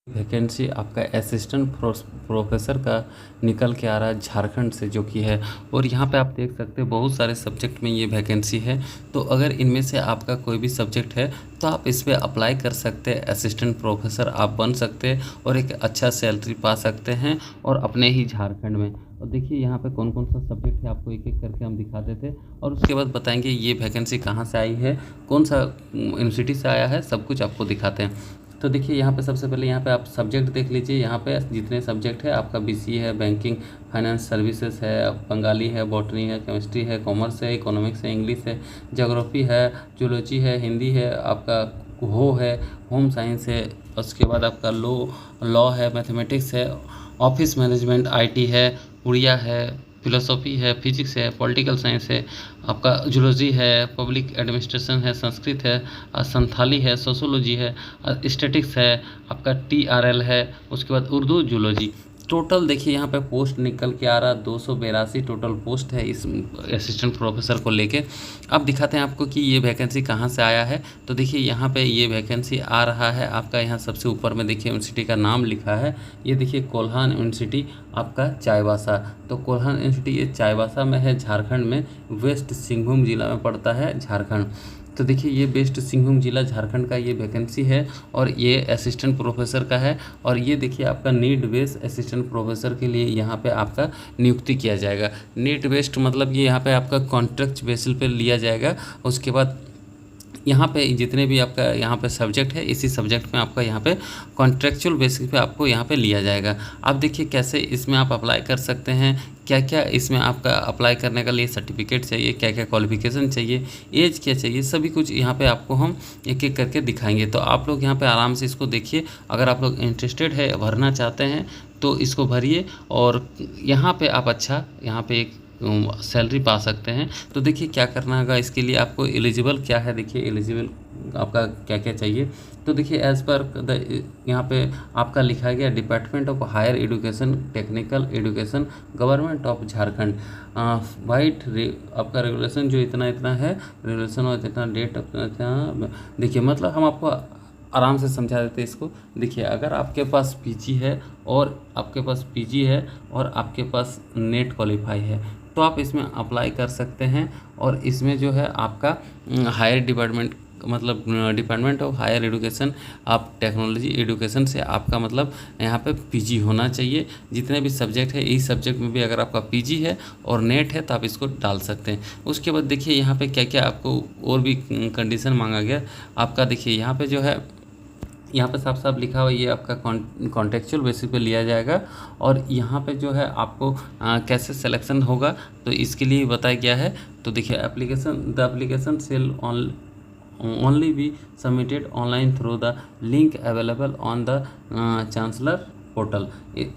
Vacancy आपका assistant professor का निकल के आ रहा है झारखंड से जो कि है। और यहाँ पे आप देख सकते हैं बहुत सारे सब्जेक्ट में ये वैकेंसी है। तो अगर इनमें से आपका कोई भी सब्जेक्ट है तो आप इस पर अप्लाई कर सकते हैं। असिस्टेंट प्रोफेसर आप बन सकते हैं और एक अच्छा सैलरी पा सकते हैं और अपने ही झारखंड में। और देखिए यहाँ पे कौन कौन सा सब्जेक्ट है आपको एक एक करके हम दिखाते थे और उसके बाद बताएंगे ये वैकेंसी कहाँ से आई है, कौन सा यूनिवर्सिटी से आया है, सब कुछ आपको दिखाते हैं। तो देखिए यहाँ पे सबसे पहले यहाँ पे आप सब्जेक्ट देख लीजिए। यहाँ पे जितने सब्जेक्ट है आपका बीसीए है, बैंकिंग फाइनेंस सर्विसेज है, बंगाली है, बॉटनी है, केमिस्ट्री है, कॉमर्स है, इकोनॉमिक्स है, इंग्लिश है, ज्योग्राफी है, जूलॉजी है, हिंदी है, आपका है, होम साइंस है, उसके बाद आपका लॉ है, मैथमेटिक्स है, ऑफिस मैनेजमेंट, आईटी है, उड़िया है, फिलोसॉफी है, फिजिक्स है, पॉलिटिकल साइंस है, आपका जूलॉजी है, पब्लिक एडमिनिस्ट्रेशन है, संस्कृत है, संथाली है, सोशोलॉजी है, स्टैटिक्स है, आपका टीआरएल है, उसके बाद उर्दू जूलॉजी। टोटल देखिए यहाँ पे पोस्ट निकल के आ रहा 282 टोटल पोस्ट है इस असिस्टेंट प्रोफेसर को लेके। अब दिखाते हैं आपको कि ये वैकेंसी कहाँ से आया है। तो देखिए यहाँ पे ये वैकेंसी आ रहा है आपका, यहाँ सबसे ऊपर में देखिए यूनिवर्सिटी का नाम लिखा है। ये देखिए कोल्हान यूनिवर्सिटी आपका चाईबासा। तो कोल्हान यूनिवर्सिटी ये चाईबासा में है, झारखंड में, वेस्ट सिंहभूम जिला में पड़ता है झारखंड। तो देखिए ये वेस्ट सिंहभूम जिला झारखंड का ये वैकेंसी है और ये असिस्टेंट प्रोफेसर का है। और ये देखिए आपका नीड बेस्ड असिस्टेंट प्रोफेसर के लिए यहाँ पे आपका नियुक्ति किया जाएगा। नीड बेस्ड मतलब ये यहाँ पे आपका कॉन्ट्रैक्ट बेसिस पे लिया जाएगा। उसके बाद यहाँ पे जितने भी आपका यहाँ पे सब्जेक्ट है, इसी सब्जेक्ट में आपका यहाँ पे कॉन्ट्रेक्चुअल बेसिस पे आपको यहाँ पे लिया जाएगा। आप देखिए कैसे इसमें आप अप्लाई कर सकते हैं, क्या क्या इसमें आपका अप्लाई करने के लिए सर्टिफिकेट चाहिए, क्या क्या क्वालिफिकेशन चाहिए, एज क्या चाहिए, सभी कुछ यहाँ पे आपको हम एक एक करके दिखाएंगे। तो आप लोग यहाँ पे आराम से इसको देखिए। अगर आप लोग इंटरेस्टेड है, भरना चाहते हैं तो इसको भरिए और यहाँ पे आप अच्छा यहाँ पे एक सैलरी पा सकते हैं। तो देखिए क्या करना होगा इसके लिए, आपको एलिजिबल क्या है, देखिए एलिजिबल आपका क्या क्या चाहिए। तो देखिए एज़ पर द यहाँ पे आपका लिखा गया department of higher education technical education government of Jharkhand वाइट आपका रेगुलेशन जो इतना इतना है, रेगुलेशन और इतना डेट अपना देखिए, मतलब हम आपको आराम से समझा देते हैं इसको। देखिए अगर आपके पास पीजी है और आपके पास नेट क्वालिफाई है तो आप इसमें अप्लाई कर सकते हैं। और इसमें जो है आपका हायर डिपार्टमेंट मतलब डिपार्टमेंट ऑफ हायर एजुकेशन आप टेक्नोलॉजी एजुकेशन से आपका मतलब यहाँ पे पीजी होना चाहिए। जितने भी सब्जेक्ट है इस सब्जेक्ट में भी अगर आपका पीजी है और नेट है तो आप इसको डाल सकते हैं। उसके बाद देखिए यहाँ पे क्या क्या आपको और भी कंडीशन मांगा गया आपका। देखिए यहाँ पे जो है यहाँ पे साफ साफ लिखा हुआ ये आपका कॉन्टेक्चुअल बेसिस पे लिया जाएगा। और यहाँ पे जो है आपको कैसे सिलेक्शन होगा तो इसके लिए बताया गया है। तो देखिए the application shall only be submitted online through the link available on the chancellor portal.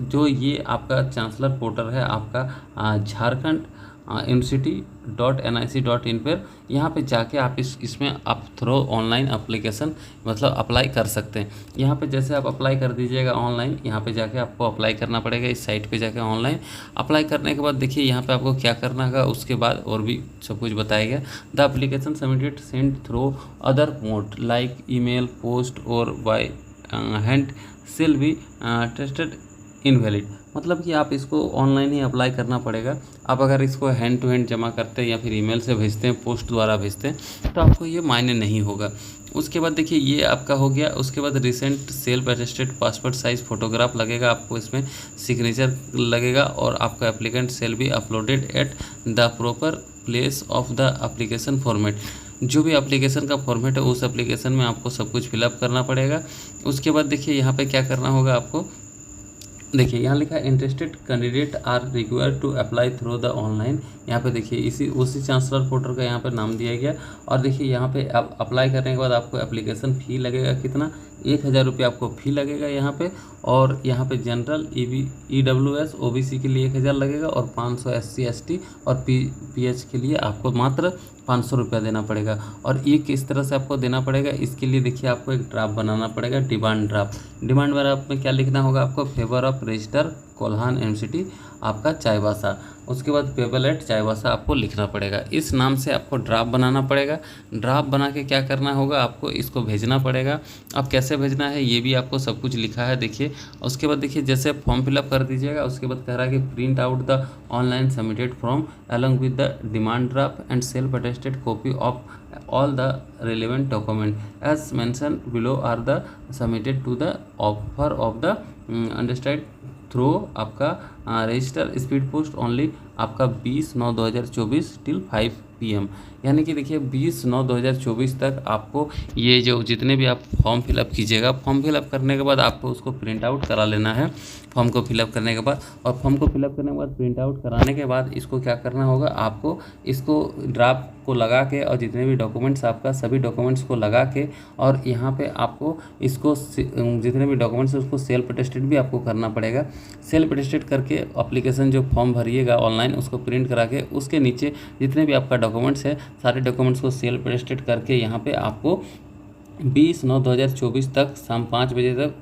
जो ये आपका चांसलर पोर्टल है आपका झारखंड university.nic.in पर, यहाँ पे जाके आप इसमें आप थ्रो ऑनलाइन एप्लीकेशन मतलब अप्लाई कर सकते हैं। यहाँ पे जैसे आप अप्लाई कर दीजिएगा ऑनलाइन, यहाँ पे जाके आपको अप्लाई करना पड़ेगा। इस साइट पे जाके ऑनलाइन अप्लाई करने के बाद देखिए यहाँ पे आपको क्या करना होगा, उसके बाद और भी सब कुछ बताया गया। The application submitted send through other mode like email, post और by hand shall be tested invalid. मतलब कि आप इसको ऑनलाइन ही अप्लाई करना पड़ेगा। आप अगर इसको हैंड टू हैंड जमा करते हैं या फिर ईमेल से भेजते हैं, पोस्ट द्वारा भेजते हैं तो आपको ये मायने नहीं होगा। उसके बाद देखिए ये आपका हो गया। उसके बाद recent self attested passport size photograph लगेगा आपको, इसमें सिग्नेचर लगेगा और आपका applicant shall be uploaded at the proper place of the application format. जो भी एप्लीकेशन का फॉर्मेट है उस एप्लीकेशन में आपको सब कुछ फिलअप करना पड़ेगा। उसके बाद देखिए यहाँ पे क्या करना होगा आपको। देखिए यहाँ लिखा है interested candidate are required to apply through the online. यहाँ पे देखिए उसी चांसलर पोर्टल का यहाँ पे नाम दिया गया। और देखिए यहाँ पे आप अप्लाई करने के बाद आपको एप्लीकेशन फ़ी लगेगा कितना, 1000 रुपये आपको फ़ी लगेगा यहाँ पे। और यहाँ पे जनरल EWS OBC के लिए 1000 लगेगा और 500 SC ST और PH के लिए आपको मात्र 500 रुपया देना पड़ेगा। और ये किस तरह से आपको देना पड़ेगा, इसके लिए देखिए आपको एक ड्राफ्ट बनाना पड़ेगा, डिमांड ड्राफ्ट। डिमांड ड्राफ्ट में क्या लिखना होगा आपको, favour of register Kolhan university आपका चाईबासा। उसके बाद पेबल एट चाईबासा आपको लिखना पड़ेगा। इस नाम से आपको ड्राफ्ट बनाना पड़ेगा। ड्राफ्ट बना के क्या करना होगा, आपको इसको भेजना पड़ेगा। अब कैसे भेजना है ये भी आपको सब कुछ लिखा है, देखिए। उसके बाद देखिए जैसे फॉर्म फिलअप कर दीजिएगा, उसके बाद कह रहा है कि print out the online submitted form along with the demand draft and self attested copy of all the relevant document as mentioned below are the submitted to the offer of the understand through आपका register speed post only आपका 20/9/2024 till 5 PM। यानी कि देखिए 20/9/2024 तक आपको ये जो जितने भी आप फॉर्म फिलअप कीजिएगा, फॉर्म फिलअप करने के बाद आपको उसको प्रिंट आउट करा लेना है फॉर्म को फिलअप करने के बाद। और फॉर्म को फिलअप करने के बाद प्रिंट आउट कराने के बाद इसको क्या करना होगा, आपको इसको ड्राफ्ट को लगा के और जितने भी डॉक्यूमेंट्स आपका सभी डॉक्यूमेंट्स को लगा के और यहाँ पे आपको इसको जितने भी डॉक्यूमेंट्स उसको सेल्फ अटेस्टेड भी आपको करना पड़ेगा। सेल्फ अटेस्टेड करके एप्लीकेशन जो फॉर्म भरिएगा ऑनलाइन उसको प्रिंट करा के उसके नीचे जितने भी आपका डॉक्यूमेंट्स है सारे डॉक्यूमेंट्स को सेल्फ अटेस्टेड करके यहाँ पे आपको 20/9/2024 तक शाम 5 बजे तक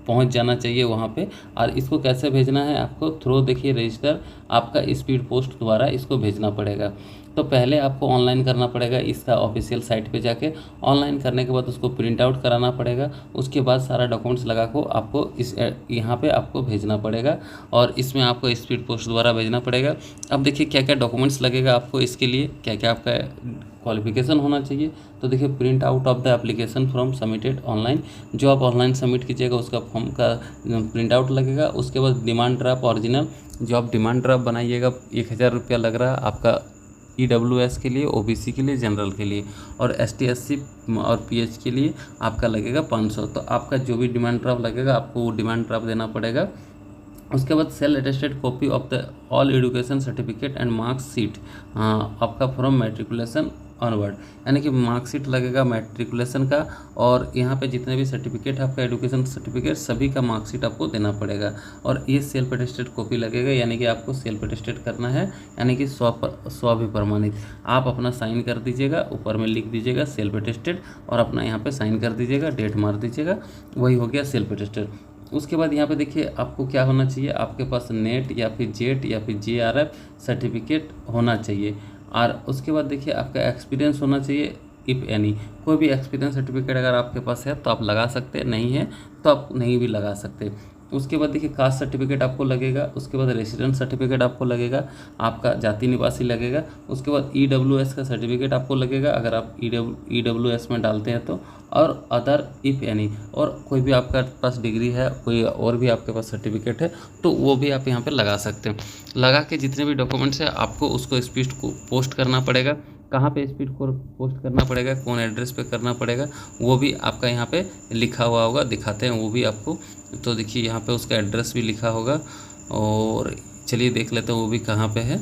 पहुंच जाना चाहिए वहाँ पे। और इसको कैसे भेजना है, आपको थ्रू देखिए रजिस्टर आपका स्पीड पोस्ट द्वारा इसको भेजना पड़ेगा। तो पहले आपको ऑनलाइन करना पड़ेगा इसका ऑफिशियल साइट पे जाके। ऑनलाइन करने के बाद उसको प्रिंट आउट कराना पड़ेगा। उसके बाद सारा डॉक्यूमेंट्स लगा को आपको इस यहाँ पे आपको भेजना पड़ेगा और इसमें आपको स्पीड पोस्ट द्वारा भेजना पड़ेगा। अब देखिए क्या क्या डॉक्यूमेंट्स लगेगा आपको, इसके लिए क्या क्या आपका क्वालिफिकेशन होना चाहिए। तो देखिए print out of the application form submitted online, जो आप ऑनलाइन सबमिट कीजिएगा उसका फॉर्म का प्रिंट आउट लगेगा। उसके बाद डिमांड ड्राफ्ट ओरिजिनल, जो आप डिमांड ड्राफ्ट बनाइएगा 1000 रुपया लग रहा है आपका EWS के लिए, OBC के लिए, जनरल के लिए, और ST SC और PH के लिए आपका लगेगा 500। तो आपका जो भी डिमांड ड्राफ्ट लगेगा आपको वो डिमांड ड्राफ्ट देना पड़ेगा। उसके बाद self attested copy of the all education certificate and marksheet आपका फ्रॉम मैट्रिकुलेशन ऑनवर्ड, यानी कि मार्कशीट लगेगा मैट्रिकुलेशन का। और यहाँ पे जितने भी सर्टिफिकेट आपका एजुकेशन सर्टिफिकेट सभी का मार्कशीट आपको देना पड़ेगा। और ये सेल्फ अटेस्टेड कॉपी लगेगा, यानी कि आपको सेल्फ अटेस्टेड करना है, यानी कि स्वभिप्रमाणित। आप अपना साइन कर दीजिएगा, ऊपर में लिख दीजिएगा सेल्फ अटेस्टेड और अपना यहाँ पे साइन कर दीजिएगा, डेट मार दीजिएगा, वही हो गया सेल्फ अटेस्टेड। उसके बाद यहाँ पे देखिए आपको क्या होना चाहिए, आपके पास नेट या फिर जेट या फिर JRF सर्टिफिकेट होना चाहिए। और उसके बाद देखिए आपका एक्सपीरियंस होना चाहिए इफ़ एनी, कोई भी एक्सपीरियंस सर्टिफिकेट अगर आपके पास है तो आप लगा सकते हैं, नहीं है तो आप नहीं भी लगा सकते। उसके बाद देखिए कास्ट सर्टिफिकेट आपको लगेगा। उसके बाद रेसिडेंट सर्टिफिकेट आपको लगेगा, आपका जाति निवासी लगेगा। उसके बाद EWS का सर्टिफिकेट आपको लगेगा अगर आप EWS में डालते हैं तो, और अदर इफ़ एनी, और कोई भी आपका पास डिग्री है, कोई और भी आपके पास सर्टिफिकेट है तो वो भी आप यहाँ पे लगा सकते हैं। लगा के जितने भी डॉक्यूमेंट्स हैं आपको उसको स्पीड को पोस्ट करना पड़ेगा। कहाँ पे स्पीड को पोस्ट करना पड़ेगा, कौन एड्रेस पे करना पड़ेगा, वो भी आपका यहाँ पे लिखा हुआ होगा, दिखाते हैं वो भी आपको। तो देखिए यहाँ पे उसका एड्रेस भी लिखा होगा और चलिए देख लेते हैं वो भी कहाँ पे है।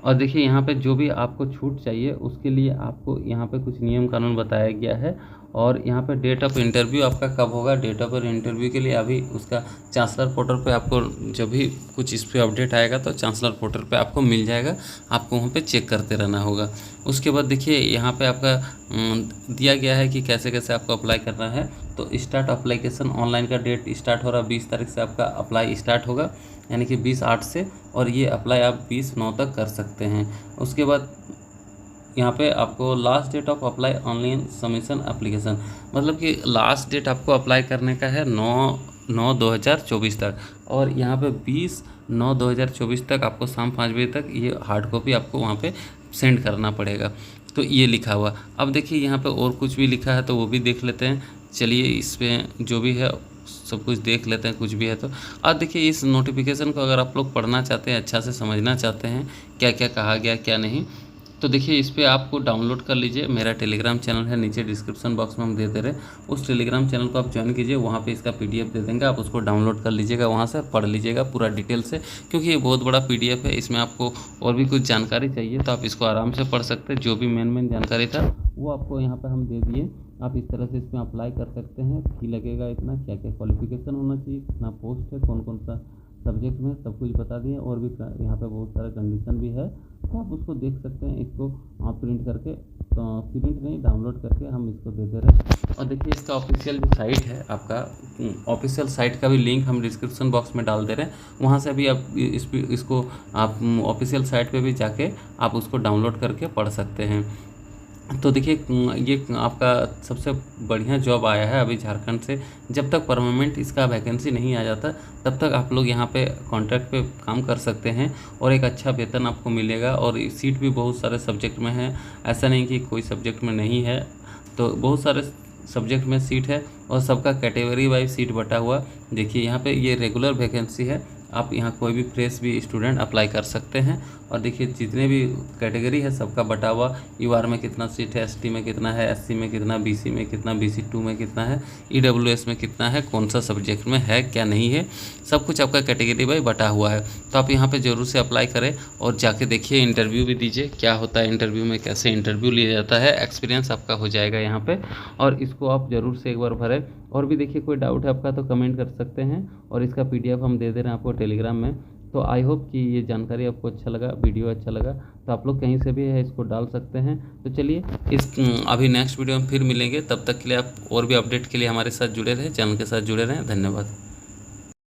और देखिए यहाँ पे जो भी आपको छूट चाहिए उसके लिए आपको यहाँ पे कुछ नियम कानून बताया गया है। और यहाँ पे डेट ऑफ इंटरव्यू आपका कब होगा, डेट ऑफ इंटरव्यू के लिए अभी उसका चांसलर पोर्टल पे आपको जब भी कुछ इस पर अपडेट आएगा तो चांसलर पोर्टल पे आपको मिल जाएगा, आपको वहाँ पे चेक करते रहना होगा। उसके बाद देखिए यहाँ पे आपका दिया गया है कि कैसे कैसे आपको अप्लाई करना है। तो स्टार्ट अप्लीकेशन ऑनलाइन का डेट स्टार्ट हो रहा है 20 तारीख से आपका अप्लाई स्टार्ट होगा, यानी कि 20/8 से, और ये अप्लाई आप 20/9 तक कर सकते हैं। उसके बाद यहाँ पे आपको last date of apply online submission application, मतलब कि लास्ट डेट आपको अप्लाई करने का है 9/9/2024 तक, और यहाँ पे 20/9/2024 तक आपको शाम 5 बजे तक ये हार्ड कॉपी आपको वहाँ पे सेंड करना पड़ेगा। तो ये लिखा हुआ। अब देखिए यहाँ पे और कुछ भी लिखा है तो वो भी देख लेते हैं। चलिए इस पर जो भी है सब कुछ देख लेते हैं, कुछ भी है तो। अब देखिए इस नोटिफिकेशन को अगर आप लोग पढ़ना चाहते हैं, अच्छा से समझना चाहते हैं क्या क्या कहा गया क्या नहीं, तो देखिए इस पर आपको डाउनलोड कर लीजिए। मेरा टेलीग्राम चैनल है, नीचे डिस्क्रिप्शन बॉक्स में हम दे दे रहे, उस टेलीग्राम चैनल को आप ज्वाइन कीजिए। वहाँ पे इसका PDF दे देंगे, आप उसको डाउनलोड कर लीजिएगा, वहाँ से पढ़ लीजिएगा पूरा डिटेल से, क्योंकि ये बहुत बड़ा PDF है। इसमें आपको और भी कुछ जानकारी चाहिए तो आप इसको आराम से पढ़ सकते हैं। जो भी मेन जानकारी था वो आपको यहाँ पर हम दे दिए। आप इस तरह से इसमें अप्लाई कर सकते हैं। फी लगेगा इतना, क्या क्या क्वालिफिकेशन होना चाहिए, कितना पोस्ट है, कौन कौन सा सब्जेक्ट में, सब कुछ बता दिए। और भी यहाँ पे बहुत सारा कंडीशन भी है, तो आप उसको देख सकते हैं। इसको आप प्रिंट करके, तो प्रिंट नहीं, डाउनलोड करके हम इसको दे दे रहे हैं। और देखिए इसका ऑफिशियल जो साइट है आपका, ऑफिशियल साइट का भी लिंक हम डिस्क्रिप्शन बॉक्स में डाल दे रहे हैं। वहाँ से भी आप इसको आप ऑफिशियल साइट पे भी जाके आप उसको डाउनलोड करके पढ़ सकते हैं। तो देखिए ये आपका सबसे बढ़िया जॉब आया है अभी झारखंड से। जब तक परमानेंट इसका वैकेंसी नहीं आ जाता तब तक आप लोग यहाँ पे कॉन्ट्रैक्ट पे काम कर सकते हैं और एक अच्छा वेतन आपको मिलेगा। और सीट भी बहुत सारे सब्जेक्ट में है, ऐसा नहीं कि कोई सब्जेक्ट में नहीं है। तो बहुत सारे सब्जेक्ट में सीट है और सबका कैटेगरी वाइज सीट बटा हुआ। देखिए यहाँ पे ये रेगुलर वैकेंसी है, आप यहाँ कोई भी फ्रेश भी स्टूडेंट अप्लाई कर सकते हैं। और देखिए जितने भी कैटेगरी है सबका बटा हुआ, यूआर में कितना सीट है, एसटी में कितना है, एससी में कितना, बीसी में कितना, बीसी 2 में कितना है, ईडब्ल्यूएस में कितना है, कौन सा सब्जेक्ट में है क्या नहीं है, सब कुछ आपका कैटेगरी वाइज बटा हुआ है। तो आप यहाँ पे ज़रूर से अप्लाई करें और जाके देखिए, इंटरव्यू भी दीजिए क्या होता है इंटरव्यू में, कैसे इंटरव्यू लिया जाता है, एक्सपीरियंस आपका हो जाएगा यहाँ पे। और इसको आप ज़रूर से एक बार भरें। और भी देखिए कोई डाउट है आपका तो कमेंट कर सकते हैं, और इसका पीडीएफ हम दे दे रहे हैं आपको टेलीग्राम में। तो आई होप कि ये जानकारी आपको अच्छा लगा, वीडियो अच्छा लगा, तो आप लोग कहीं से भी है इसको डाल सकते हैं। तो चलिए अभी नेक्स्ट वीडियो में फिर मिलेंगे, तब तक के लिए आप और भी अपडेट के लिए हमारे साथ जुड़े रहें, चैनल के साथ जुड़े रहें। धन्यवाद।